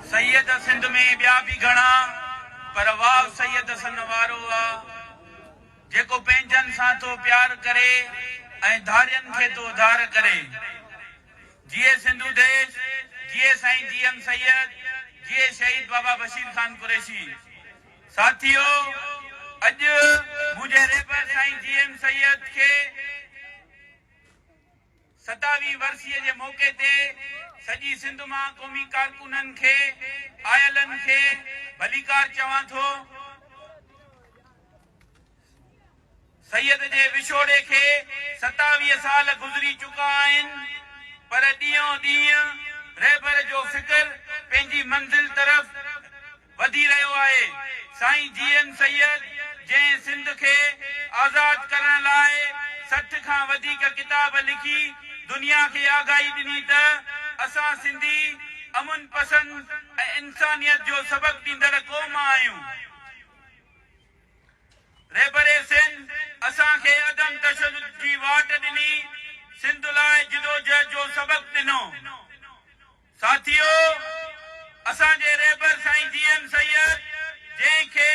सैयद सिंध में ॿिया बि घणा पर वाह सैयद सन वारो आहे जेको पंहिंजनि सां थो प्यार करे ऐं धारियनि खे थो धार करे। जिए सिंधु देश, जिए साईं जीएम सैयद, जिए शहीद बाबा बशीर खान कुरैशी। साथियों, अॼु मुंहिंजे रेबर साईं जीएम सैयद खे 27वीं वर्सीअ जे मौक़े ते सॼी सिंध मां क़ौमी कारकुननि खे आयलनि खे भलीकार चवां थो। सैयद जे विछोड़े खे 27 साल गुज़री चुका आहिनि पर ॾींहों ॾींहुं रहबर जो फ़िक्र पंहिंजी मंज़िल तरफ़ वधी रहियो आहे। साईं जीएम सैयद जंहिं सिंध खे आज़ाद करण लाइ 60 खां वधीक किताब लिखी दुनिया खे आगाही ॾिनी त असां सिंधी अमन पसंद ऐं इंसानियत जो सबक ॾींदड़ क़ौम आहियूं। रहबरे सिंध असांखे अदम तशद्दुद जी वाट ॾिनी, सिंध लाइ जिदोजहद जो सबक ॾिनो। साथियों, असांजे रहबर साईं जीएम सैयद जंहिंखे